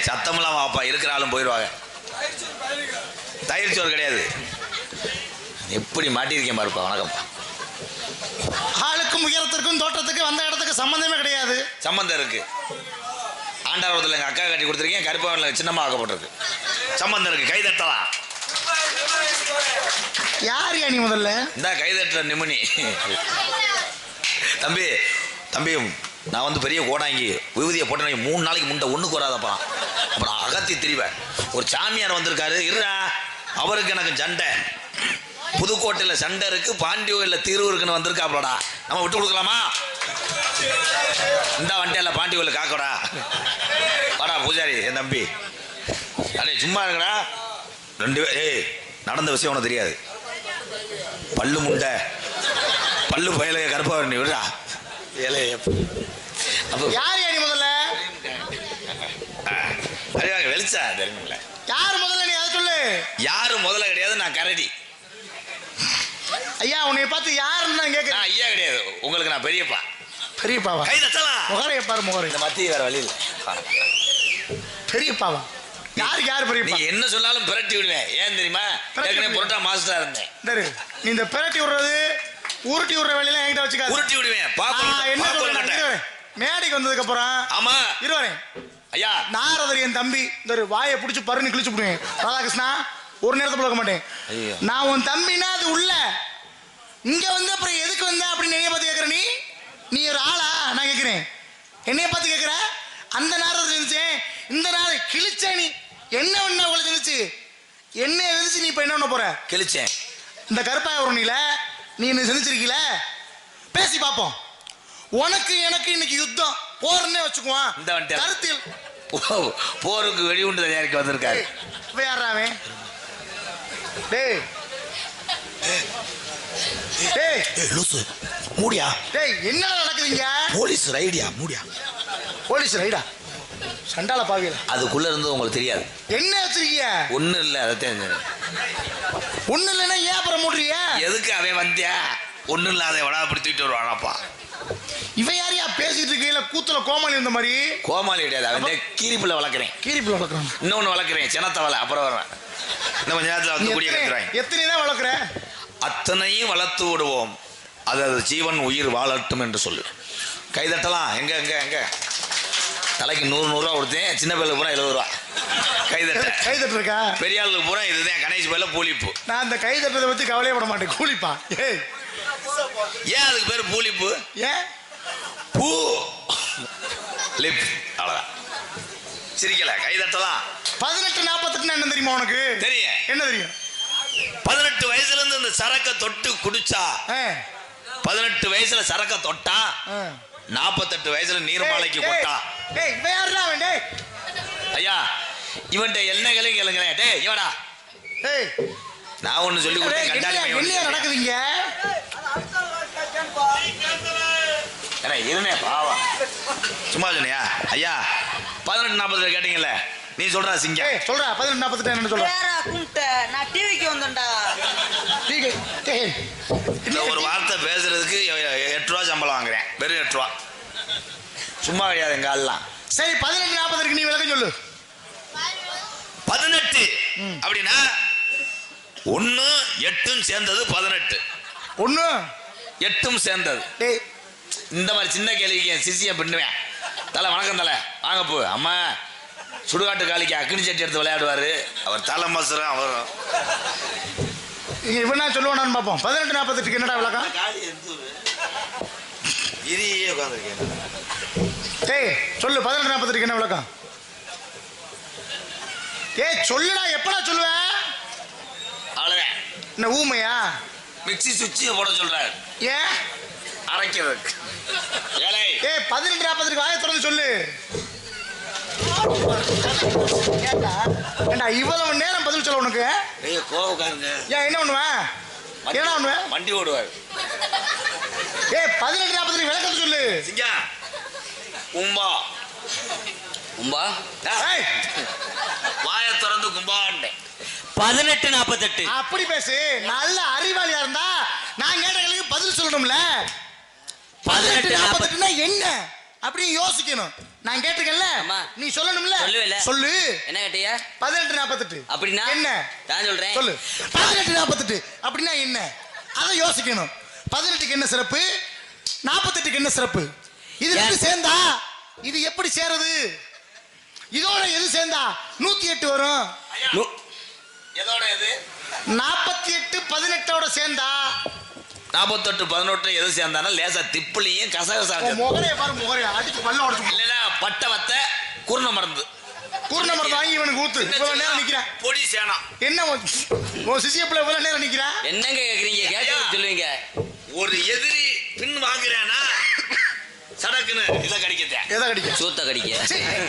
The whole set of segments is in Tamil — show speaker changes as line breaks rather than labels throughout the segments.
சத்தமெல்லாம் வாப்பா, இருக்கிற ஆளும் போயிடுவாங்க. தயிர் சோறு கிடையாது. எப்படி மாட்டியிருக்கேன் பாருப்பா. வணக்கம்ப்பா.
ஆளுக்கும் உயரத்திற்கும் தோட்டத்துக்கு வந்த இடத்துக்கு சம்பந்தமே கிடையாது.
சம்பந்தம் இருக்கு. ஆண்டாவரத்தில் எங்கள் அக்கா கட்டி கொடுத்துருக்கேன், கருப்பாவில் சின்னமாக ஆக்கப்பட்டிருக்கு. சம்பந்தம் இருக்கு. கைதட்டலாம்.
யார் யா நீ முதல்ல?
இந்த கைதட்டுற நிமினி. தம்பி தம்பி, நான் வந்து பெரிய கோடாங்கி விபூதியை போட்டேன் 3 நாளைக்கு முண்டை ஒன்றுக்கு வராதப்பா. அப்புறம் அகத்தி திரிவேன். ஒரு சாமியார் வந்திருக்காரு, இருடா அவருக்கு எனக்கு சண்டை. புதுக்கோட்டையில் சண்டை இருக்கு, பாண்டியூரில் தீர்வு இருக்குன்னு வந்திருக்காப்லடா. நம்ம விட்டு கொடுக்கலாமா? இந்த வண்டியில் பாண்டியூரில் காக்கடா. வாடா பூஜாரி, என் தம்பி. அடே சும்மா இருக்கடா. 2 பேர். ஏய், நடந்த விஷயம் உனக்கு தெரியாது. பல்லு முண்டை, பல்லு பயல கருப்பா நீ விடுறா.
யார் யா நீ முதல்ல?
வெளிச்சா தெரியுமில்ல.
யார் முதல்ல நீ அதை சொல்லு.
யாரு முதல்ல கிடையாது, நான் கரடி.
ஐயா உன்னை பார்த்து யாருன்னு நான் கேட்கிறேன்.
ஐயா கிடையாது, உங்களுக்கு நான் பெரியப்பா.
பெரியப்பாவா?
கை தட்டலாம்.
முகரைய பாரு, முகரை.
இந்த மத்திய வேற வழி இல்லை.
பெரியப்பாவா? யாருக்கு யார் பெரியப்பா?
நீ என்ன சொன்னாலும் பிரட்டி விடுவேன். ஏன் தெரியுமா? ஏற்கனவே புரோட்டா மாஸ்டரா இருந்தேன்.
நீ இந்த பிரட்டி விடுறது உருட்டி விடுற வேலையெல்லாம் என்கிட்ட வச்சுக்காது.
உருட்டி விடுவேன்.
என்ன சொல்றேன், மேடைக்கு வந்ததுக்கு அப்புறம்
ஆமா
இருவரேன்
ஐயா.
நாரதர் என் தம்பி இந்த வாயை பிடிச்சி பருன்னு கிழிச்சு விடுவேன். ராதாகிருஷ்ணா ஒரு நேரத்தை பார்க்க மாட்டேன். நான் உன் தம்பினா அது உள்ள இங்க வந்து அப்புறம் எதுக்கு வந்த அப்படின்னு என்னைய பார்த்து கேட்கற. நீ ஒரு ஆளா? நான் கேட்கிறேன். என்னைய பார்த்து கேட்கற. அந்த நாரதர் இருந்துச்சேன், இந்த நாரதர் கிழிச்ச. நீ என்ன ஒண்ணு உங்களுக்கு இருந்துச்சு? என்ன இருந்துச்சு? நீ இப்ப என்ன பண்ண போற?
கிழிச்சேன்.
இந்த கருப்பாய ஒரு நீ என்ன செஞ்சிருக்கீல? பேசி பார்ப்போம். உனக்கு எனக்கு இன்னைக்கு யுத்தம் போர்னே வச்சுக்குவான்.
இந்த
கருத்தில்
போருக்கு வெடிகுண்டு தயாரிக்க வந்திருக்காரு.
யாராவே? டேய் டேய்
லூசு மூடியா.
டேய் என்ன நடக்குதுங்க?
போலீஸ் ரைடியா. மூடியா.
போலீஸ் ரைடா? சண்டால பாவியல.
அதுக்குள்ள இருந்து உங்களுக்கு தெரியாது.
என்ன வச்சிருக்கீங்க?
ஒண்ணும் இல்ல. அதை
ஒண்ணு இல்லைன்னா ஏன் அப்புறம் மூடுறீங்க?
எதுக்கு அவன் வந்தியா? ஒண்ணும் இல்லாத எவனா அப்படி தூக்கிட்டு வருவானப்பா.
இவன் யாரையா பேசிட்டு இருக்கையில கூத்துல கோமாளி இருந்த மாதிரி?
கோமாளி கிடையாது, அவன் கீரிப்புள்ள வளர்க்குறேன்.
கீரிப்புள்ள வளர்க்குறான்.
இன்னொன்னு வளர்க்குறேன், சினத்தவளை. அப்புறம் வரேன். இன்னும் கொஞ்ச நேரத்தில் வந்து குடிய கட்டுறேன்.
எத்தனை தான் வளர்க்குற?
அத்தனையும் வளர்த்து விடுவோம். அது ஜீவன் உயிர் வாழட்டும் என்று சொல்லு. கைதட்டலாம். எங்க எங்க எங்க தலைக்கு 100 ரூபா கொடுத்தேன். சின்ன பிள்ளைக்கு பூரா 70 ரூபா.
கைதட்டு இருக்கா?
பெரிய ஆளுக்கு பூரா இதுதான். கணேஷ் பையில பூலிப்பு.
நான் அந்த கைதட்டதை பத்தி கவலையப்பட மாட்டேன். கூலிப்பா.
ஏன் அதுக்கு பேரு பூலிப்பு?
ஏன்?
பூ லிப். அவ்வளவுதான். சிரிக்கல. கைதட்டலாம்.
18-48 என்ன தெரியுமா உனக்கு?
தெரியும்.
என்ன தெரியும்?
18 வயசுல இருந்து இந்த சரக்க தொட்டு குடிச்சா, 18 வயசுல சரக்க தொட்டா, 48 வயசுல நீர்மாலைக்கு கொட்டா. ஐயா இவன்ட்ட என்னங்களே கேளுங்களேன். டேய் இவடா. நான் ஒண்ணு சொல்லி கொடுத்தேன்.
கண்டாலி நடக்குதுங்க.
இருனே பாவா. சும்மா சொன்னியா? ஐயா 18-40 கேட்டீங்கல்ல, நீ சொல்றா சிங்க.
சொல்றா 18-48 என்ன சொல்ற?
நான் டிவிக்கு வந்தேன்டா.
இந்த ஒரு வார்த்தை பேசுறதுக்கு 8 ரூபா சம்பளம் வாங்குறேன். வெறும் 8 ரூபா. சும்மா கிடையாது எங்க ஆள்லாம்.
சரி 18-40 நீ விளக்கம் சொல்லு.
18 அப்படின்னா 1 8 சேர்ந்தது 18.
1
8 சேர்ந்தது. இந்த மாதிரி சின்ன கேள்விக்கு என் சிசியை பண்ணுவேன். தலை வணக்கம் தலை, வாங்க போ. அம்மா சுடுகாட்டு காலிக்கு அக்னி சட்டி எடுத்து விளையாடுவாரு அவர். தலை மசுரம் அவர்.
இவனா சொல்லுவானு பார்ப்போம். 18-48 என்னடா விளக்கம்? டேய் சொல்லு 18-48 என்ன விளக்கம்? ஏய் சொல்லுடா. எப்படா சொல்லுவேன்?
அவ்வளவுதான்.
என்ன ஊமையா?
மிக்சி சுவிட்சை போட சொல்றாரு.
ஏன்?
அரைக்கிறதுக்கு.
ஏய் 18-40 வாயை திறந்து சொல்லு. ஏண்டா இவ்வளவு நேரம் பதில் சொல்ல உனக்கு? ஏன் என்ன பண்ணுவேன்? என்ன பண்ணுவேன்?
வண்டி ஓடுவார்.
ஏய் 18-40 விளக்கத்தை சொல்லு.
சிங்கா கும்பா கும்பா. வாயை திறந்து கும்பாண்டேன்.
18-48
அப்படி பேசு. நல்ல அறிவாளியா இருந்தா நான் கேட்ட கேள்விக்கு பதில் சொல்லணும்ல. 18-48 என்ன? அப்படின்னு யோசிக்கணும். நான் கேட்டிருக்கேன்ல,
ஆமா.
நீ சொல்லணும்ல.
சொல்லுவேல.
சொல்லு.
என்ன கேட்டியா?
1848
அப்படின்னா
என்ன?
நான் சொல்றேன்.
சொல்லு. 1848 அப்படின்னா என்ன? அதை யோசிக்கணும். 18க்கு என்ன சிறப்பு, 48க்கு என்ன சிறப்பு? இது ரெண்டு சேர்ந்தா இது எப்படி சேருது? இதோட எது சேர்ந்தா 108 வரும்.
எதோட எது?
48 18ஓட சேர்ந்தா
48 18 எது சேர்ந்தாலும் லேசா திப்புளியும் கசகசா
முகரைய பாரு, முகரைய அடிச்சு பல்ல உடைச்சு.
இல்லைன்னா பட்டை வத்த குருணை மருந்து
குருணை மருந்து வாங்கி இவனுக்கு ஊத்து. இவ்வளவு நேரம் நிக்கிறேன்.
பொடி சேனம்.
என்ன உன் சிசியப்புல இவ்வளவு நேரம் நிக்கிறேன்?
என்னங்க கேக்குறீங்க? கேட்டு சொல்லுவீங்க.
ஒரு எதிரி பின் வாங்குறானா சடக்குன்னு இதை கடிக்கத்தேன்.
எதை கடிக்க?
சூத்த கடிக்க.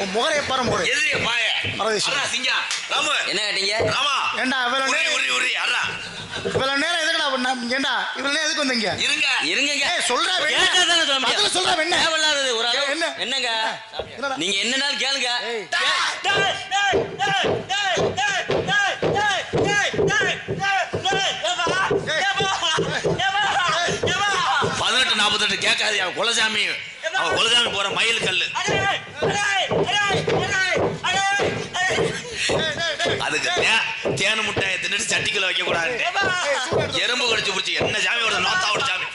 உன் முகரைய பாரு, முகரை.
எதிரிய பாய
பரதேசி.
அண்ணா சிங்கம் ராமு.
என்ன கேட்டீங்க?
ராமா
ஏண்டா இவ்வளவு
உரி
நேரம்
உரி உரி அண்ணா
இவ்வளவு நேரம் எதுக்குடா ஏண்டா இவ்வளவு நேரம் எதுக்கு வந்தீங்க?
இருங்க
இருங்கங்க.
ஏய் சொல்றா வெண்ண.
கேட்டா தானே சொல்ல முடியும்.
பதில் சொல்றா வெண்ண.
தேவையில்லாதது ஒரு அளவு.
என்ன?
என்னங்க?
என்னடா?
நீங்க என்னனாலும் கேளுங்க.
ஏய்.
1848 கேட்காது. அவன் குலசாமி, அவன் குலசாமி போற மயில் கல்லு. அதுக்கு தேனு முட்டையை தின்னுட்டு சட்டிக்குள்ள வைக்க கூடாது. எறும்பு கடிச்சு பிடிச்சி என்ன சாமி வருது? நோத்தாவோட சாமி.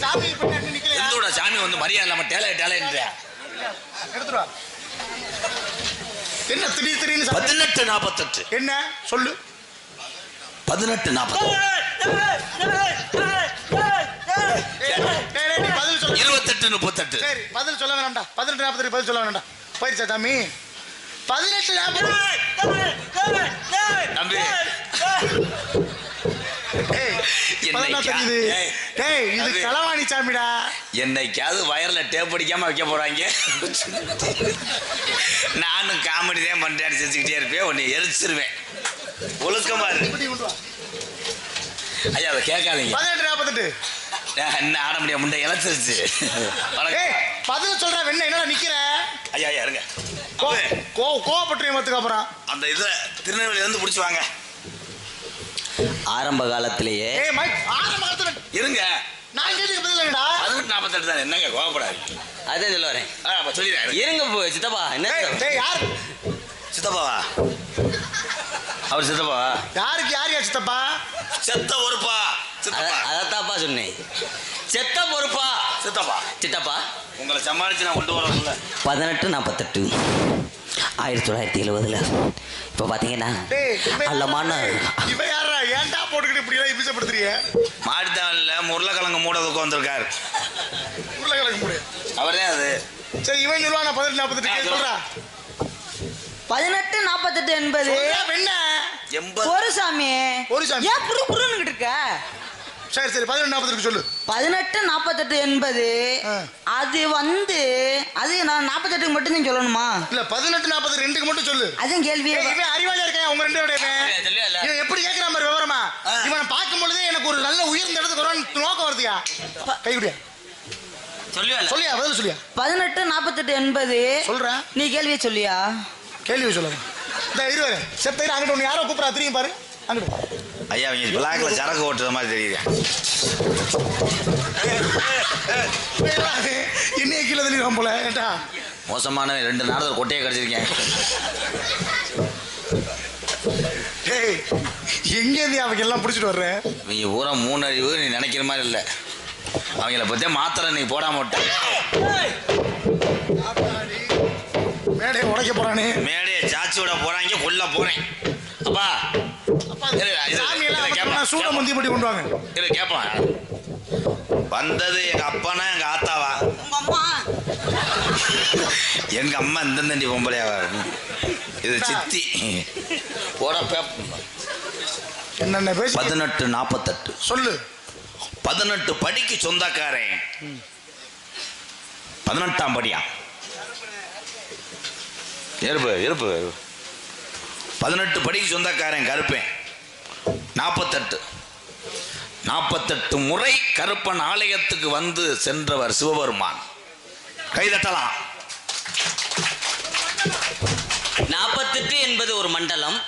சாமி இப்ப என்ன நிக்கலையா?
இந்தோட சாமி வந்து மரியாதை இல்லாம டேலை டேலைன்ற.
எடுத்துட்டு வா. என்ன திடீர்னு
1848
என்ன சொல்லு?
1848
நீ பதில் சொல்லு.
28
சரி பதில் சொல்ல வேண்டாம்டா. 18 48 பதில் சொல்ல வேண்டாம்டா. போயிருச்சா சாமி? 18 40
தம்பி
ஏய்
என்னை
தெரியுது.
ஏய்,
டேய் இது
அது-
களவாணி சாமிடா.
என்னைக்காவது வயர்ல டேப் அடிக்காம வைக்க போறாங்க. நானும் காமெடி தான் பண்றேன்னு செஞ்சுக்கிட்டே இருப்பேன். உன்னை எரிச்சிருவேன். ஒழுக்கமா இரு.
இப்படி கொண்டு வா.
ஐயா அதை கேட்காதீங்க.
18 48
என்ன ஆட முடியாது, முண்டை இழைச்சிருச்சு.
ஏய் பதில் சொல்ற வெண்ண என்னடா நிக்கிற?
ஐயா ஐயா இருங்க.
கோவப்பட்டு மத்துக்கு அப்புறம்
அந்த இதை திருநெல்வேலியில இருந்து பிடிச்சி வாங்க.
ஆரம்ப காலத்திலேயே
ஏய் மைக் ஆரம்ப காலத்துல
இருங்க.
நான் கேட்டுக்கு பதில் என்னடா?
1848 தான். என்னங்க கோவப்படாது.
அதான் சொல்ல வரேன்.
சொல்லிடுறேன்.
இருங்க சித்தப்பா. என்ன
டேய் யார்
சித்தப்பாவா? அவர் சித்தப்பாவா?
யாருக்கு யார் சித்தப்பா?
செத்த ஒருப்பா சித்தப்பா.
அதத்தாப்பா சொன்னேன். செத்த பொறுப்பா
சித்தப்பா
சித்தப்பா.
உங்களை சமாளிச்சு நான் கொண்டு வரல.
1848 1970 இப்போ பார்த்தீங்கன்னா அல்லமான
இவ யாரா? ஏன்டா போட்டுக்கிட்டு இப்படி எல்லாம் இபிசப்படுத்துறீங்க?
மாடித்தாவல்ல உருளைக்கிழங்கு மூட உட்காந்துருக்காரு.
உருளைக்கிழங்கு மூடு.
அவரே அது.
சரி இவன் சொல்லுவான் 18 48 சொல்றா.
18 48 என்பது
என்ன?
80
ஒரு சாமி.
ஒரு சாமி.
ஏன் புரு புருன்னு இருக்க?
சரி சரி 18 48 சொல்லு.
18 48 என்பது அது வந்து அது நான் 48க்கு மட்டும் தான் சொல்லணுமா?
இல்ல 18 42க்கு மட்டும் சொல்லு.
அதான் கேள்வி.
இவன் அறிவாளியா இருக்கான். உங்க ரெண்டு பேரும் இவன் எப்படி கேக்குற மாதிரி விவரமா? இவனை பார்க்கும் பொழுதே எனக்கு ஒரு நல்ல உயர்ந்த இடத்துக்கு வருவான்னு நோக்கம் வருதுயா. கைகுடியா சொல்லியா பதில் சொல்லியா?
18 48 என்பது
சொல்றேன்.
நீ கேள்வியை சொல்லியா?
கேள்வி சொல்லுங்க. இந்த இருவரு செத்த அங்கிட்டு ஒன்று யாரோ கூப்பிடா திரும்பி பாரு அங்கிட்டு.
ஐயா அவங்க பிளாக்ல சரக்கு ஓட்டுற மாதிரி தெரியுது.
என்னைய கீழே தள்ளிடுவான் போல. ஏட்டா
மோசமான 2 நாடகத்தில் கொட்டையை கடிச்சிருக்கேன்.
ஏய் எங்கேருந்து அவங்க எல்லாம் பிடிச்சிட்டு வர்றேன்?
இவங்க பூரா 3 அறிவு. நீ நினைக்கிற மாதிரி இல்லை. அவங்கள பற்றிய மாத்திரை நீ போடாம விட்டேன்.
மேடையை உடைக்க போறானே.
மேடையை சாச்சி விட போறாங்க. கொல்ல போறேன். அப்பா
சாமியெல்லாம் சூட முந்தி பட்டி கொண்டு வாங்க.
இரு கேட்பான். வந்தது எங்க அப்பனா எங்க ஆத்தாவா? எங்க அம்மா இந்த தண்டி பொம்பளையாவா? இது சித்தி. போட
என்னென்ன பேசி
18 48
சொல்லு.
18 படிக்கு சொந்தக்காரன். 18ஆம் படியா? இருப்பு இருப்பு 18 படிக்கு சொந்தக்காரன் கருப்பேன். 48 முறை கருப்பன் ஆலயத்துக்கு வந்து சென்றவர் சிவபெருமான். கைதட்டலாம்.
48 என்பது ஒரு மண்டலம்.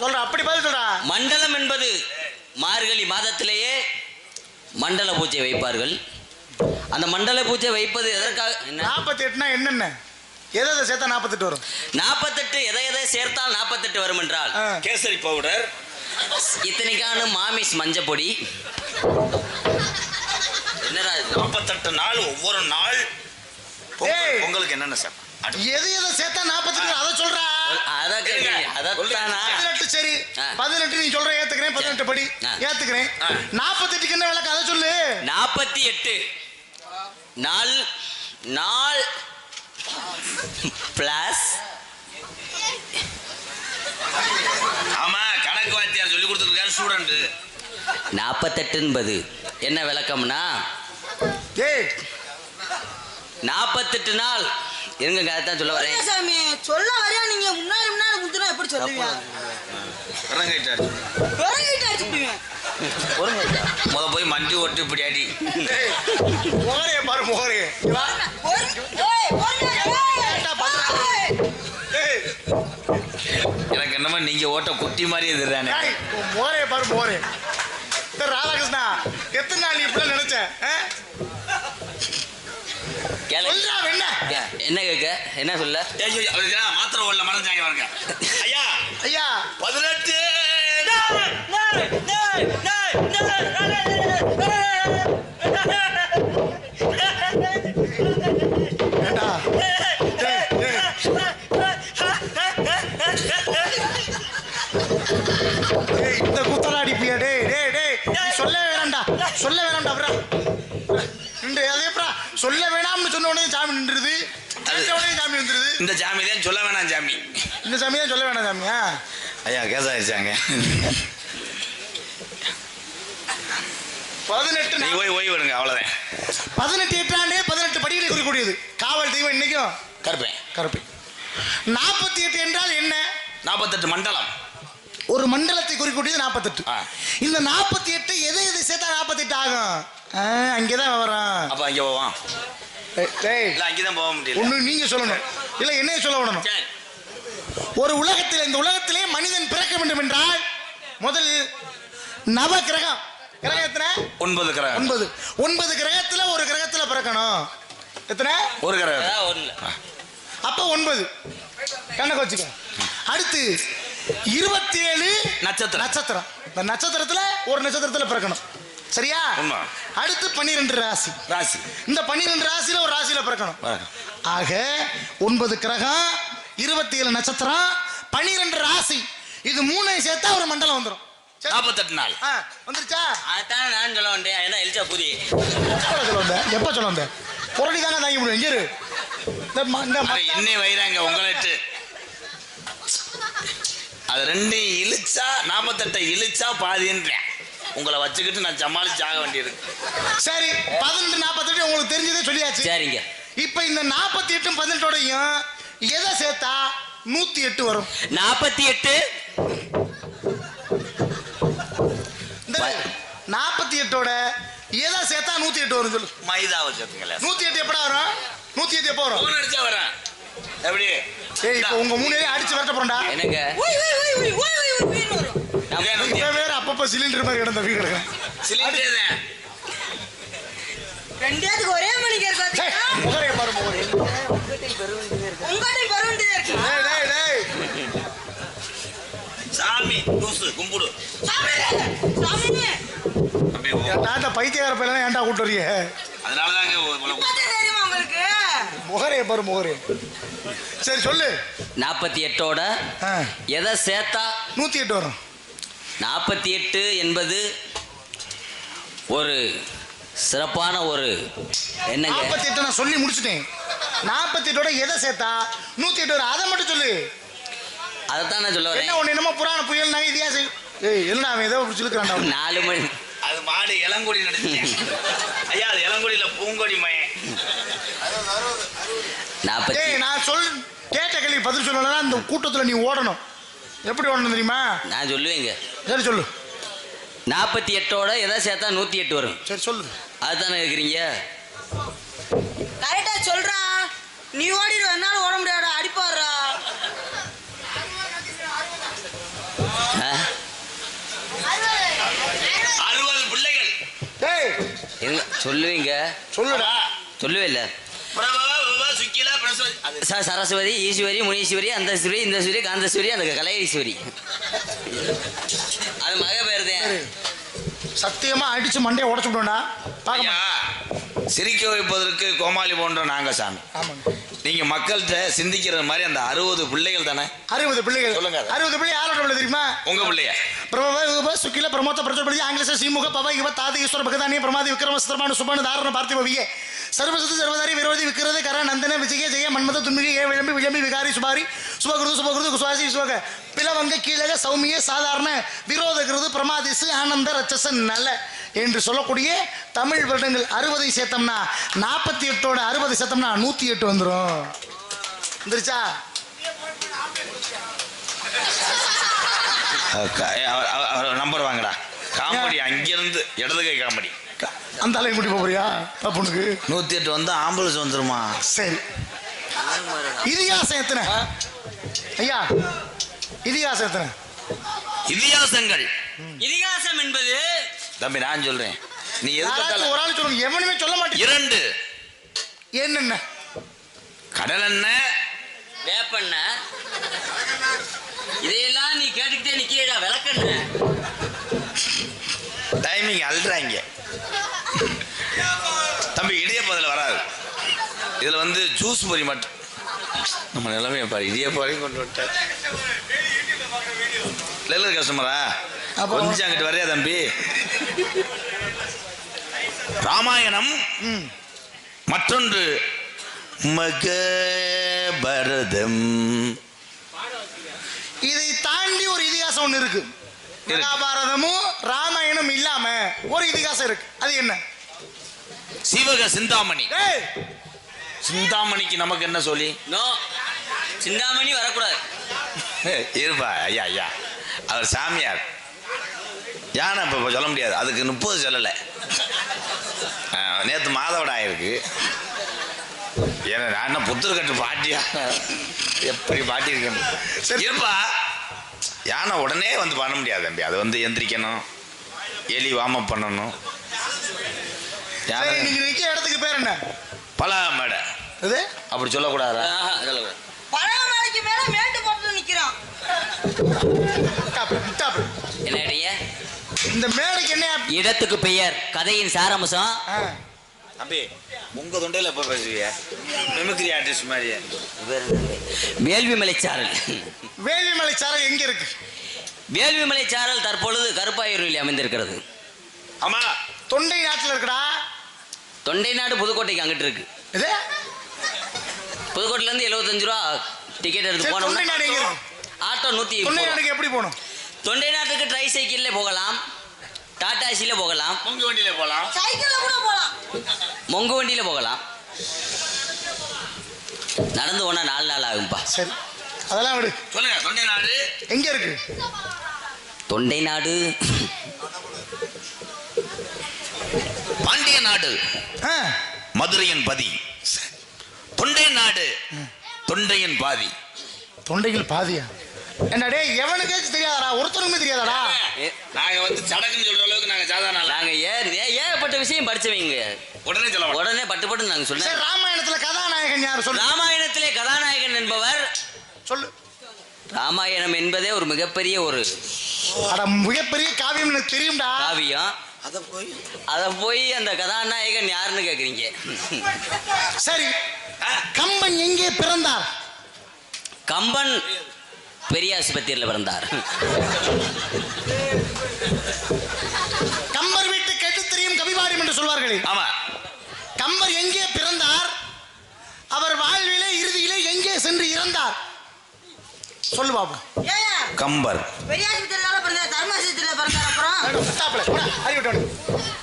சொல்ற அப்படி பதில் சொல்றா.
மண்டலம் என்பது மார்கழி மாதத்திலேயே மண்டல பூஜை வைப்பார்கள்.
அந்த மண்டல பூஜை வைப்பது எதற்காக?
48னா என்னென்ன? எதை சேர்த்தா 48 வரும்?
48 எதை சேர்த்தால் 48 வரும் என்றால்
கேசரி பவுடர்,
இத்தனைக்கான மாமிஸ் மஞ்சப்பொடி. என்னடா
48 நாள் ஒவ்வொரு நாள் உங்களுக்கு என்னென்ன சார்?
எது சேர்த்தா 48 அதை சொல்றா.
அதான்
18 சரி 18 நீ சொல்ற ஏத்துக்கிறேன். 18 படி ஏத்துக்கிறேன். 48க்கு என்ன விளக்கம் அதை சொல்லு.
48 நாள் நாள் பிளஸ்.
ஆமா, கணக்கு வாத்தியார் சொல்லி கொடுத்துருக்காரு ஸ்டூடெண்ட்.
48 என்பது என்ன விளக்கம்னா, 48 நாள் இருங்க, அதான் சொல்ல வரேன்.
சாமி சொல்ல வரையா நீங்க முன்னாடி முந்துனா எப்படி சொல்லுவீங்க?
முத போய் மண்டி ஓட்டு இப்படி அடி.
முகரைய பாரு, முகரைய.
எனக்கு என்னமா நீங்க ஓட்ட குட்டி மாதிரி எதிரானே.
முகரைய பாரு, முகரைய. ராதாகிருஷ்ணா, எத்தனை நாள் நீ இப்படி நினைச்ச?
என்ன கேட்க, என்ன சொல்ல?
மாத்திரம் உள்ள மறந்தாங்க பாருங்க. ஐயா
ஐயா
18
இந்த குத்தலா அடிப்பியா? சொல்ல வேணாம்டா, சொல்ல வேணாம்டா. சொல்ல வேணாம்னு சொன்ன உடனே சாமி நின்றுது. சாமி வந்துருது.
இந்த சாமியிலே சொல்ல வேணாம் சாமி.
இந்த சாமியா சொல்ல வேணாம் சாமியா?
ஐயா கேசாயிருச்சாங்க.
18
நீ போய் ஓய்வு எடுங்க, அவ்வளவுதான்.
18 8 18 படிகளை குறிக்கூடியது. காவல் தெய்வம் இன்னைக்கும்
கருப்பேன்.
48 என்றால் என்ன?
48 மண்டலம்.
ஒரு மண்டலத்தை குறிக்கூடியது 48. இந்த 48 எதை சேர்த்தா 48 ஆகும்? அங்கேதான் வரும்.
அப்ப அங்க போவான். அங்கேதான் போக முடியல.
ஒண்ணு நீங்க சொல்லணும், இல்ல என்னைய சொல்ல விடணும். ஒரு உலகத்தில், இந்த உலகத்திலே மனிதன் பிறக்க வேண்டும் என்றால் முதல் நவ கிரகம். கிரகம் எத்தனை?
9 கிரகம்.
9 கிரகத்துல ஒரு கிரகத்துல பிறக்கணும். எத்தனை?
ஒரு கிரகம்.
அப்ப 9 கணக்கு வச்சுக்க. அடுத்து 27 நட்சத்திரம். இந்த நட்சத்திரத்துல ஒரு நட்சத்திரத்துல பிறக்கணும். சரியா? அடுத்து 12 ராசி. இந்த 12 ராசியில ஒரு ராசியில பிறக்கணும். ஆக 9 கிரகம், 27 நட்சத்திரம், 12 ராசி, இது 3 சேர்த்தா ஒரு மண்டலம் வந்துடும்.
48 நாள்
வந்துருச்சா?
அதான் நான் சொல்ல வந்தேன். என்ன எழுச்சா புதி
எப்ப சொல்ல வந்த? புரடி தாங்க தாங்கி முடியும். இங்க இரு.
என்ன வைராங்க உங்கள்ட்டு. அது 2 இழுச்சா 48 இழுச்சா பாதின்றேன். உங்களை வச்சுக்கிட்டு நான் சமாளிச்சு ஆக வேண்டியிருக்கு. சரி,
18 48 உங்களுக்கு தெரிஞ்சதே சொல்லியாச்சு.
சரிங்க.
இப்ப இந்த 48 18ஓடையும் எதை சேர்த்தா 108 வரும்?
48
இந்த 48ஓட எதை சேர்த்தா 108 வரும் சொல்லு.
மைதாவை சேர்த்துங்களா?
108 எப்படா வரும்? 108 எப்போ வரும்?
போன் அடிச்சா வரேன். எப்படி?
ஏய், இப்போ உங்க 3 பேரையும் அடிச்சு வரட்ட போறடா.
என்னங்க?
இப்ப வேற அப்பப்ப சிலிண்டர் மாதிரி கிடந்த வீடு கிடக்குறேன்.
சிலிண்டர் தான்.
ரெண்டேத்துக்கு ஒரே மணிக்கு இருக்கு.
முகரைய பாரு, முகரைய.
உங்ககிட்ட பரவண்டே இருக்கு.
டேய்
சாமி தூசு கும்பிடு.
சாமி
ஏன்டா பைத்தியக்கார பையலாம் ஏன்டா கூட்டு வரிய?
அதனால தாங்க
தெரியுமா உங்களுக்கு?
முகரைய பாரு, முகரைய. சரி சொல்லு.
48ஓட எதை சேர்த்தா
108 வரும்?
48 என்பது ஒரு சிறப்பான ஒரு என்னங்க.
48 நான் சொல்லி முடிச்சுட்டேன். 48ஓட எதை சேர்த்தா 108 வரும்? அதை மட்டும் சொல்லு.
அதைத்தான் நான் சொல்ல வரேன்.
என்ன ஒண்ணு என்னமோ புராண புயல் நான் இதியா செய். ஏய், என்ன அவன் ஏதோ சொல்லிக்கிறான்டா.
4 மணி.
அது மாடு இளங்கொடி நினைச்சேன். ஐயா, அது இளங்கொடியில பூங்கொடி மயன்.
40.
ஏய், நான் கேட்ட கேள்வி பதில் சொல்லணும்னா அந்த கூட்டத்துல நீ ஓடணும். எப்படி ஓடணும் தெரியுமா?
நான் சொல்லுவேங்க.
சரி சொல்லு.
48ஓட எதை சேர்த்தா 108 வரும்?
சரி சொல்லு.
அதுதானே கேக்குறீங்க?
கரெக்டா சொல்றா. நீ ஓடிடுவ, என்னால ஓட முடியாடா. அடிப்பாடுறா.
60 பிள்ளைகள்.
டேய்
சொல்லுவீங்க.
சொல்லுடா.
சொல்லவே இல்லை. சரஸ்வதி, ஈஸ்வரி, முனீஸ்வரி, அந்தஸ்வரி, இந்தஸ்வரி, காந்தஸ்வரி, அந்த கலையீஸ்வரி. அது மக பேர் தான்.
சத்தியமா அடிச்சு மண்டையை உடச்சு விடுவேன்டா.
ஐயா, சிரிக்க வைப்பதற்கு கோமாளி போன்ற நாங்க சாமி.
ஆமாங்க.
நீங்க மக்கள்கிட்ட சிந்திக்கிற மாதிரி அந்த 60 பிள்ளைகள் தானே?
60 பிள்ளைகள்.
சொல்லுங்க.
60 பிள்ளை யாரோட பிள்ளை தெரியுமா?
உங்க பிள்ளைய.
பிரபவ சுக்கில பிரமோத பிரஜபதி ஆங்கிலச சீமுக பவ இவ தாதி ஈஸ்வர பகதானிய பிரமாதி விக்ரம சித்திரமான சுபான தாரண பார்த்திபவியே சர்வசத்து சர்வதாரி விரோதி விக்கிறது கர நந்தன விஜய ஜெய மன்மத துன்மிகை ஏ விளம்பி விளம்பி விகாரி சுபாரி சுபகுருது குசுவாசி சுவக பிளவங்க கீழக சௌமிய சாதாரண விரோதகிருது பிரமாதிசு ஆனந்த ரச்சசன் நல்ல என்று சொல்லக்கூடிய தமிழ் வருடங்கள் 60 சேர்த்தோம்னா 48ஓட 60 சேர்த்தோம்னா 108 வந்துடும். வந்துருச்சா?
நம்பர் வாங்கடா. காமெடி அங்கிருந்து இடது கை காமெடி.
அந்த அலையை கூட்டி போறியா பொண்ணுக்கு?
108 வந்து ஆம்புலன்ஸ் வந்துருமா?
சரி. இதிகாசம் எத்தனை ஐயா? இதிகாசம் எத்தனை?
இதிகாசங்கள்.
இதிகாசம் என்பது
தம்பி நான் சொல்றேன், நீ
யாராச்சும் ஒரு ஆள் சொல்லுங்க. எவனுமே சொல்ல மாட்டேன்.
2
என்னென்ன?
கடலெண்ண,
வேப்பண்ண. இதையெல்லாம் நீ கேட்டுக்கிட்டே நிக்கிறா. விளக்கண்ண
டைமிங் அல்றாங்க தம்பி. இடியப்பதில் வராது. இதுல வந்து ஜூஸ் பொரி மட்டும். நம்ம நிலைமையை பாரு, இடியப்பறையும் கொண்டு விட்டார். லெல்லர் கஸ்டமரா கொஞ்சம் அங்கிட்டு வரையா தம்பி? ராமாயணம், மற்றொன்று மகாபாரதம்.
இதை தாண்டி ஒரு இதிகாசம் ஒண்ணு இருக்கு. மகாபாரதமும் ராமாயணம் இல்லாம ஒரு இதிகாசம் இருக்கு. அது என்ன?
சீவக சிந்தாமணி. சிந்தாமணிக்கு நமக்கு என்ன சொல்லி?
நோ, சிந்தாமணி வரக்கூடாது.
இருப்பா ஐயா ஐயா, அவர் சாமியார். யானை இப்ப சொல்ல முடியாது, அதுக்கு 30 சொல்லலை. நேற்று மாதவிட ஆயிருக்கு. ஏன்னா நான் புத்தூர்கட்டு பாட்டியா எப்படி பாட்டி இருக்கேன். இருப்பா, யானை உடனே வந்து பண்ண முடியாது தம்பி. அது வந்து எந்திரிக்கணும், எலி வார்ம் பண்ணணும்.
நீங்க நிக்கிற இடத்துக்கு பேர் என்ன?
பலாமேடை.
இது
அப்படி சொல்லக்கூடாதா?
பழமலைக்கு மேல மேட்டு போட்டு நிக்கிறான்.
என்ன இடைய?
இந்த மேடைக்கு என்ன
இடத்துக்கு பெயர் கதையின் சாராம்சம்.
தம்பி உங்க தொண்டையில எப்ப பேசுவீங்க? மிமிக்ரி ஆர்டிஸ்ட் மாதிரி.
வேள்விமலை சாரல்.
வேள்விமலை சாரல் எங்க இருக்கு?
வேள்விமலை சாரல் தற்பொழுது கருப்பாயூரில் அமைந்திருக்கிறது.
ஆமா, தொண்டை நாட்டில் இருக்குடா.
தொண்டை நாடு புதுக்கோட்டைக்கு அங்கிட்டு இருக்கு.
இது
புதுக்கோட்டையில இருந்து 75 ரூபா டிக்கெட் எடுத்து போனோம். ஆட்டோ 120.
தொண்டை நாட்டுக்கு எப்படி போகணும்?
தொண்டை நாட்டுக்கு ட்ரை சைக்கிள்ல போகலாம், டாடாசில போகலாம்,
மொங்கு வண்டியில போகலாம்,
சைக்கிள்ல கூட போலாம்,
மொங்கு வண்டியில போகலாம். நடந்து போனா 4 நாள் ஆகும்பா.
சரி, அதெல்லாம் விடு.
சொல்லுங்க. தொண்டை நாடு
எங்க இருக்கு?
தொண்டை நாடு
பாண்டிய நாடு, மதுரையின் பதி. தொண்டை நாடு தொண்டையின் பாதி.
தொண்டையில் பாதியா? என்னடே, எவனுக்காச்சும் தெரியாதடா? ஒருத்தருக்குமே தெரியாதடா.
நாங்க வந்து சடக்குன்னு சொல்ற அளவுக்கு நாங்க சாதாரண.
நாங்க ஏகப்பட்ட விஷயம் படிச்சவங்க.
உடனே சொல்ல
உடனே பட்டு நாங்க சொல்ல.
ராமாயணத்துல கதாநாயகன் யார் சொல்லு?
ராமாயணத்திலே கதாநாயகன் என்பவர்
சொல்லு.
ராமாயணம் என்பதே ஒரு மிகப்பெரிய ஒரு
மிகப்பெரிய காவியம். எனக்கு தெரியும்டா
காவியம். அத போய் அந்த கதாநாயகன் யாருன்னு கேக்குறீங்க?
சரி, கம்பன் எங்கே பிறந்தார்?
கம்பன் பெரிய ஆஸ்பத்திரியில் பிறந்தார்.
கம்பர் வீட்டு கேட்டு தெரியும் கவிபாரியம் என்று சொல்வார்களே.
ஆமா.
கம்பர் எங்கே பிறந்தார்? அவர் வாழ்விலே இறுதியிலே எங்கே சென்று இறந்தார்? சொல்லு பாபு.
கம்பர்
பெரிய ஆஸ்பத்திரியில பிறந்தார், தர்மாசத்திரியில பிறந்தார். அப்புறம்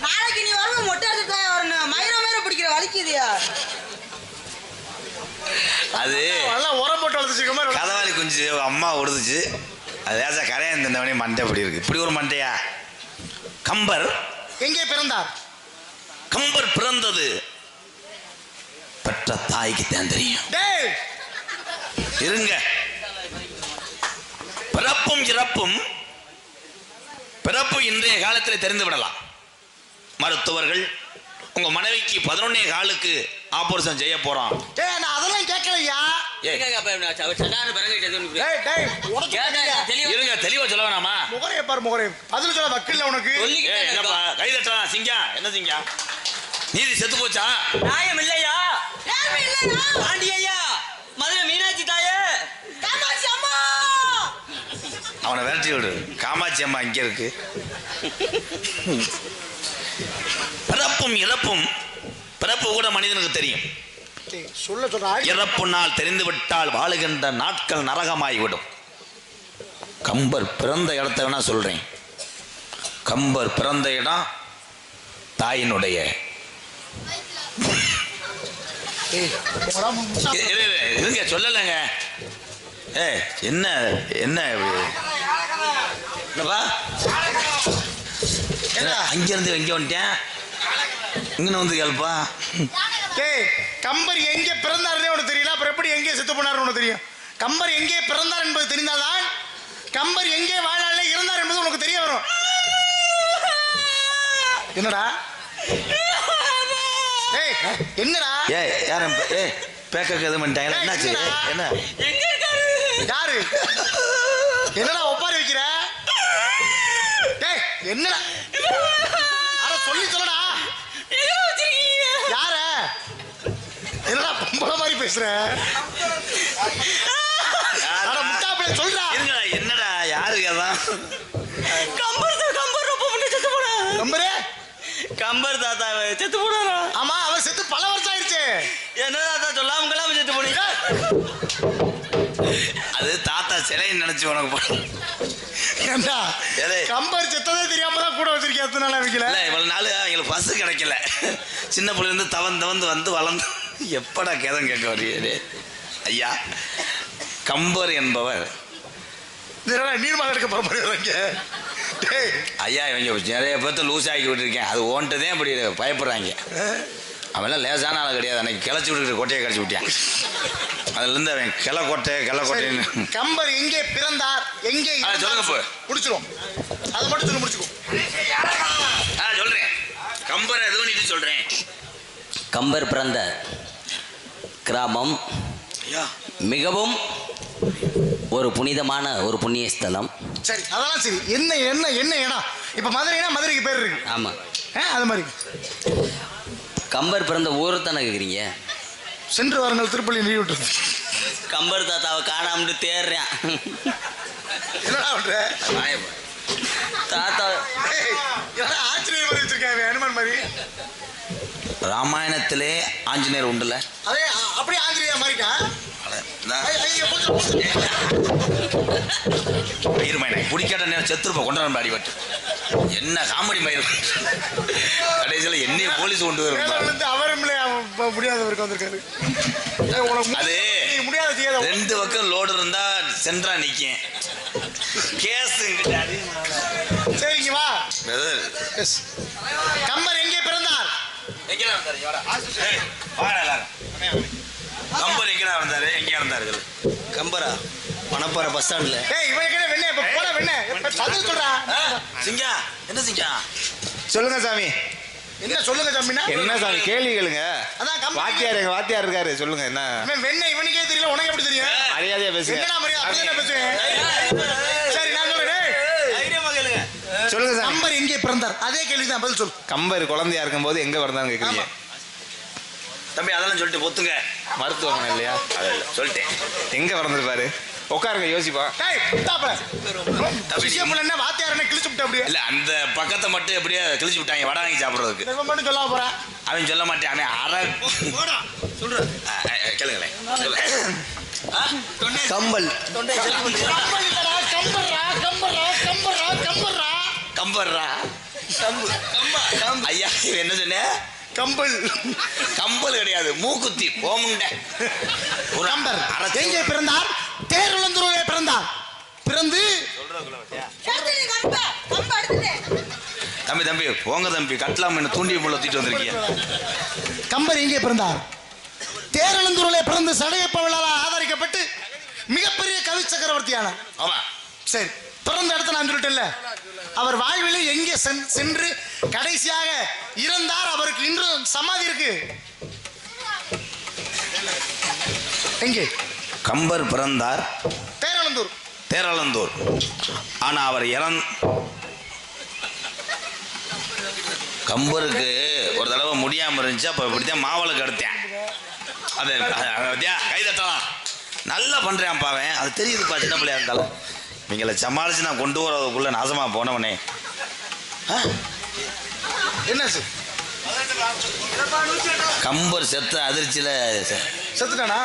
நாளைக்கு நீ வரணும், மொட்டை அடிச்சுட்டு வரணும். மயிர பிடிக்கிற வலிக்குதியா?
அது
உரம் போட்டு வளர்த்துச்சு.
கதவாளி குஞ்சு அம்மா உடுதுச்சு. அது ஏசா கரையான் தந்தவனே மண்டை இப்படி இருக்கு. இப்படி ஒரு மண்டையா? கம்பர்
எங்கே பிறந்தார்?
கம்பர் பிறந்தது பெற்ற தாய்க்கு தான் தெரியும். இருங்க. பிறப்பும் இறப்பும், பிறப்பு இன்றைய காலத்தில் தெரிந்து விடலாம். மருத்துவர்கள் உங்க மனைவிக்கு 11 காலுக்கு ஆபரேஷன் செய்ய போறோம்.
டேய் நான் அதெல்லாம் கேட்கலையா. டேய் டேய்
இருங்க தெளிவா சொல்ல வேணாமா?
முகரைய பாரு முகரைய. பதில் சொல்ல வக்கில்ல உனக்கு.
என்னப்பா கை தட்டா சிங்கா என்ன சிங்கா? நீதி செத்து போச்சா?
நியாயம் இல்லையா?
நேர்மை இல்லையா?
பாண்டியா மதுரை மீனாட்சி தாயே
காமாட்சி அம்மா.
அவனை விரட்டி விடு. காமாட்சி அம்மா இங்க இருக்கு. பிறப்பும் இறப்பும். பிறப்பு கூட மனிதனுக்கு தெரியும்.
சொல்ல
இறப்பு நாள் தெரிந்து விட்டால் வாழுகின்ற நாட்கள் நரகமாகிவிடும். கம்பர் பிறந்த இடத்த வேணா சொல்றேன். கம்பர் பிறந்த இடம் தாயினுடைய இருங்க சொல்லலைங்க. என்ன என்ன அங்கிருந்து எங்க வந்துட்டேன் இங்க வந்து கேள்ப்பா.
டேய் கம்பர் எங்கே பிறந்தாருன்னே உனக்கு தெரியல, அப்புறம் எப்படி எங்கே செத்து போனாருன்னு உனக்கு தெரியும்? கம்பர் எங்கே பிறந்தார் என்பது தெரிந்தால்தான் கம்பர் எங்கே வாழ்நாளிலே இருந்தார் என்பது உனக்கு தெரிய வரும். என்னடா ஏய் என்னடா
யாரும் பேக்க எதுவும் பண்ணிட்டாங்களா? என்னாச்சு? என்ன
யாரு என்னடா ஒப்பாரி வைக்கிற? டேய் என்னடா அட சொல்லி சொல்லடா. யார என்னடா பொம்பளை மாதிரி பேசுற? அட முட்டாப்பள சொல்றா.
என்னடா யாரு அதான்?
கம்பர் ரொம்ப முன்ன செத்து போனா.
கம்பரே
கம்பர் தாத்தா செத்து போனாரா?
ஆமா அவர் செத்து பல வருஷம் ஆயிடுச்சு.
என்ன தாத்தா சொல்லாம செத்து போனீங்க?
அது தாத்தா சிலையை நினைச்சு உனக்கு
ஏண்டா கம்பர் செத்ததே தெரியாம தான் கூட வச்சிருக்கேன். அதனால வைக்கல.
இவ்வளவு நாள் எங்களுக்கு பஸ் கிடைக்கல. சின்ன பிள்ளை இருந்து தவந்து வந்து வளர்ந்து எப்படா கேதம் கேட்க வருது ஐயா. கம்பர் என்பவர்
நீர்மாக எடுக்க போறீங்க
ஐயா. இவங்க நிறைய பேர்த்த லூஸ் ஆக்கி விட்டுருக்கேன். அது ஓன்ட்டுதான் இப்படி பயப்படுறாங்க. அவெல்லாம் லேசான ஆள் கிடையாது. அன்னைக்கு கிளச்சி விட்டுக்கிற கொட்டையை கிளச்சி விட்டான். அதுல இருந்து அவன் கிளக்கோட்டை
கம்பர் எங்கே பிறந்தார் எங்கே
சொல்லுங்க போ
முடிச்சிரும். அதை மட்டும் சொல்லி முடிச்சுக்கோ.
சொல்றேன் கம்பர் எதுவும் இது சொல்றேன்.
கம்பர் பிறந்த கிராமம் மிகவும் ஒரு புனிதமான ஒரு புண்ணிய ஸ்தலம்.
சரி அதெல்லாம் சரி. என்ன என்ன என்ன இடம்? இப்ப மதுரைனா மதுரைக்கு பேர் இருக்கு.
ஆமா
அது மாதிரி.
கம்பர் பிறந்த ஊரை தானே கேக்குறீங்க?
சென்று வாருங்கள் திருப்பள்ளி நீ விட்டு.
கம்பர் தாத்தாவை காணாமட்டு தேடுறேன்.
என்னடா பண்ற?
தாத்தா
ஆஞ்சநேயர் மாதிரி வச்சிருக்காங்க ஹனுமான் மாதிரி.
ராமாயணத்திலே ஆஞ்சநேயர் உண்டுல.
அதே அப்படியே ஆஞ்சநேயர் மாதிரிக்கா?
பிடிக்காத நேரம் செத்துருப்ப கொண்டாட அடிபட்டு என்ன காமெடி மயிர். கடைசியில் என்னைய போலீஸ் கொண்டு வரும்.
அவரும் முடியாதவருக்கு வந்திருக்காரு.
அது
முடியாத
2 பக்கம் லோடு இருந்தா சென்ட்ரா நிக்கும் கேஸ்.
சரிங்க வா. கம்பர் எங்கே பிறந்தார்?
கம்பர் எங்க இருந்தாரு? எங்க இருந்தாரு?
கம்பரா பணப்பாறை பஸ் ஸ்டாண்ட்ல.
சிங்கா என்ன சிங்கா?
சொல்லுங்க சாமி. என்ன சொல்லுங்க சாமினா?
என்ன சாமி கேள்வி கேளுங்க.
அதான்
வாத்தியார் எங்க வாத்தியார் இருக்காரு. சொல்லுங்க என்ன
வெண்ணெய் இவனுக்கே தெரியல உனக்கு எப்படி தெரியும்?
மரியாதையா பேசுங்க.
என்னடா மரியாதை? அப்படியே பேசுவேன். சரி நான் சொல்றேன்.
சொல்லுங்க சாமி.
கம்பர் எங்கே பிறந்தார்? அதே கேள்விதான் பதில் சொல்லு.
கம்பர் குழந்தையா இருக்கும்போது எங்க பிறந்தான்னு கேக்குறீங்க
தம்பி? அதெல்லாம் சொல்லிட்டு பொத்துங்க.
மருத்துவமனை இல்லையா?
சொல்லிட்டேன்.
எங்க பிறந்திருப்பாரு? உட்காருங்க யோசிப்பா.
இல்ல அந்த பக்கத்தை மட்டும் எப்படியே கிழிச்சு விட்டாங்க வடை வாங்கி சாப்பிடுறதுக்கு. அவன் சொல்ல மாட்டேன். சொல்றேன் கேளுங்களேன்.
கம்பல்
கம்பர்ரா ஐயா என்ன சொன்ன?
கம்பல்
கம்பல் கிடையாது மூக்குத்தி ஓமுண்ட.
கம்பர் எங்கே பிறந்தார்? தேரழந்தூரிலே பிறந்தார். பிறந்து
தம்பி தம்பி போங்க தம்பி கட்டலாம் என்ன தூண்டி முள்ள தூக்கிட்டு வந்திருக்கீங்க.
கம்பர் எங்கே பிறந்தார்? தேரழந்தூரிலே பிறந்து சடையப்பவளால் ஆதரிக்கப்பட்டு மிகப்பெரிய கவி சக்கரவர்த்தியான.
ஆமா
சரி பிறந்த இடத்த நான் சொல்லிட்டேன்ல. அவர் வாழ்விலே எங்கே சென்று கடைசியாக இறந்தார்? அவருக்கு இன்றும் சமாதி இருக்கு. எங்கே?
கம்பர் பிறந்தார்
பேரளந்தூர்.
தேரளந்தூர். ஆனா அவர் கம்பருக்கு ஒரு தடவை முடியாம இருந்துச்சு. அப்ப இப்படித்தான் மாவளுக்கு எடுத்தேன். அது கை தட்டலாம். நல்லா பண்றேன் பாவேன். அது தெரியுதுப்பா சின்ன பிள்ளையா இருந்தாலும். நீங்களை சமாளிச்சு நான் கொண்டு வரதுக்குள்ள நாசமா போனவனே.
என்ன சார்?
கம்பர் செத்த அதிர்ச்சியில
செத்துட்டானா?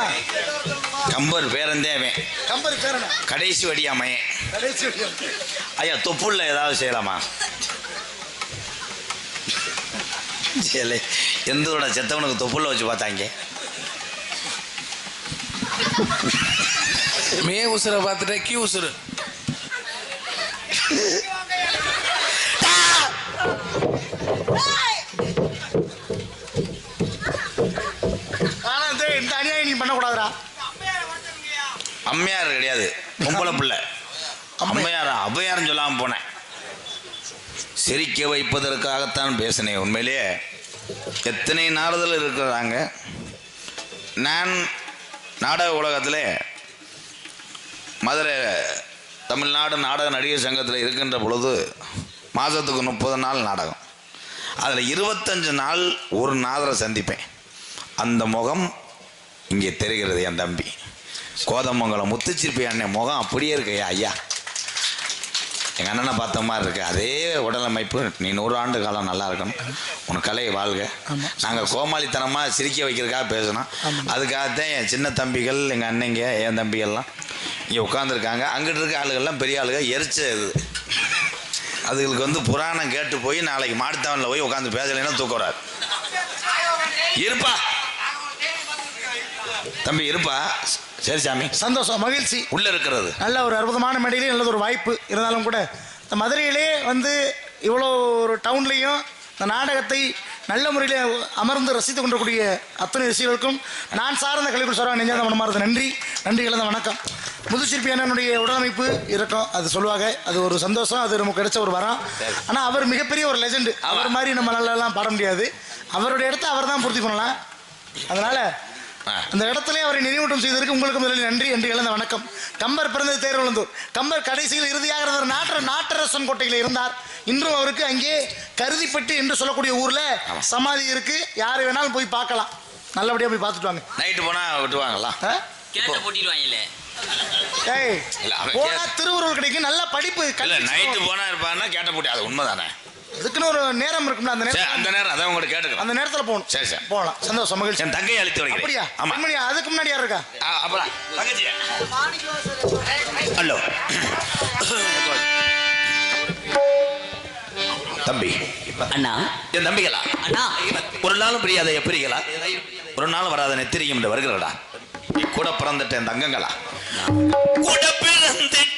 கம்பர் பேரந்தேவன்.
கம்பர் பேரனா?
கடைசி வடியாமையே.
கடைசி
ஐயா தொப்புள்ள ஏதாவது செய்யலாமா? எந்தோட செத்தவனுக்கு தொப்புள்ள வச்சு பார்த்தாங்க.
மே உசுரை பார்த்துட்டா கீ உசுறு.
இந்த அநியாயம் நீ பண்ணக்கூடாதுடா.
அம்மையார் கிடையாது, பொம்பளை பிள்ளை. அம்மையார் அவ்வையார்னு சொல்லாம போனேன். சிரிக்க வைப்பதற்காகத்தான் பேசினேன். உண்மையிலேயே எத்தனை நாடுதல் இருக்கிறாங்க. நான் நாடக உலகத்தில் மதுரை தமிழ்நாடு நாடக நடிகர் சங்கத்தில் இருக்கின்ற பொழுது மாதத்துக்கு 30 நாள் நாடகம். அதில் 25 நாள் ஒரு நாதரை சந்திப்பேன். அந்த முகம் இங்கே தெரிகிறது. என் தம்பி கோதமங்கலம் முத்துச்சிற்பி அண்ணன் முகம் அப்படியே இருக்கு. ஐயா எங்கள் அண்ணனை பார்த்த மாதிரி இருக்கு. அதே உடலமைப்பு. நீ 100 ஆண்டு காலம் நல்லா இருக்கணும். உன் கலையை வாழ்க. நாங்கள் கோமாளித்தனமாக சிரிக்க வைக்கிறதுக்காக பேசணும். அதுக்காகத்தான் என் சின்ன தம்பிகள், எங்கள் அண்ணங்க, என் தம்பிகள்லாம் இங்கே உட்காந்துருக்காங்க. அங்கிட்டு இருக்க ஆளுகள்லாம் பெரிய ஆளுக எரிச்சது. அதுகளுக்கு புராணம் கேட்டு போய் நாளைக்கு மாட்டுத்தாவனில் போய் உட்காந்து பேசலைன்னா தூக்க வராது. இருப்பா தம்பி, இருப்பா. சரி சாமி,
சந்தோஷம், மகிழ்ச்சி.
உள்ள இருக்கிறது
நல்ல ஒரு அற்புதமான மேடையிலே நல்லது ஒரு வாய்ப்பு. இருந்தாலும் கூட இந்த மதுரையிலே இவ்வளோ ஒரு டவுன்லேயும் இந்த நாடகத்தை நல்ல முறையில் அமர்ந்து ரசித்து கொண்டிருக்கூடிய அத்தனை ரசிகர்களுக்கும் நான் சார்ந்த கலைக்குள் சார்பாக நெஞ்சாத மனமார்ந்த நன்றி கலந்த வணக்கம். முதுசிற்பி அண்ணனுடைய உடலமைப்பு இருக்கும், அது சொல்லுவாங்க. அது ஒரு சந்தோஷம், அது நமக்கு கிடைச்ச ஒரு வரம். ஆனால் அவர் மிகப்பெரிய ஒரு லெஜெண்டு. அவர் மாதிரி நம்ம நல்லாலாம் பாட முடியாது. அவருடைய இடத்த அவர் தான் பூர்த்தி பண்ணலாம். அதனால அந்த இடத்துல அவரை நினைவூட்டம் செய்ததற்கு உங்களுக்கு முதலில் நன்றி கலந்த வணக்கம். கம்பர் பிறந்தது தேரளந்தூர். கம்பர் கடைசியில் இறுதியாக நாட்டரசன் கோட்டையில் இருந்தார். இன்றும் அவருக்கு அங்கே கருதிப்பட்டு என்று சொல்லக்கூடிய ஊர்ல சமாதி இருக்கு. யாரு வேணாலும் போய் பார்க்கலாம். நல்லபடியா போய் பார்த்துட்டு வாங்க.
நைட்டு போனா விட்டுவாங்களா?
போனா திருவுருள் கிடைக்கும். நல்ல படிப்பு.
நைட்டு போனா இருப்பாங்கன்னா கேட்ட போட்டி. அது உண்மைதானே?
இதுக்குன்னு ஒரு நேரம் இருக்கும்ல. அந்த நேரம்
அதான் உங்கள்ட்ட கேட்டுக்கலாம்.
அந்த நேரத்துல போகணும்.
சரி சரி,
போகலாம். சந்தோஷம், மகிழ்ச்சி.
என் தங்கையை அழைத்து வருகிறேன்.
அப்படியா?
ஆமா.
அதுக்கு முன்னாடி யார் இருக்கா?
அப்புறம் தங்கச்சி. ஹலோ தம்பி.
அண்ணா.
என் தம்பிகளா?
அண்ணா.
ஒரு நாளும் பிரியாத எப்படிகளா? ஒரு நாள் வராத நெத்திரியும் என்று வருகிறடா. கூட பிறந்துட்ட என் தங்கங்களா? கூட பிறந்துட்ட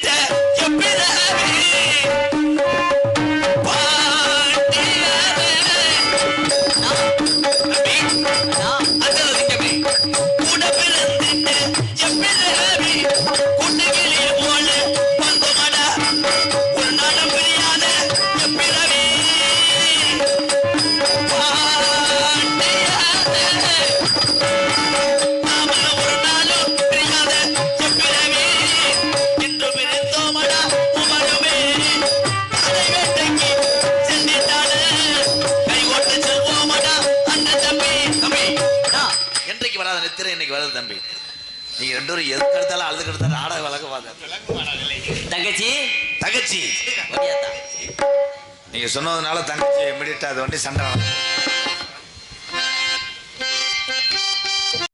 தம்பி, நீங்க ரெண்டு பேரும் எதுக்கு எடுத்தாலும் அழுது எடுத்தாலும் ஆட வழக்கு பார்த்த
தங்கச்சி
தங்கச்சி நீங்க சொன்னதுனால தங்கச்சி இமிடியட்டா அது சண்டை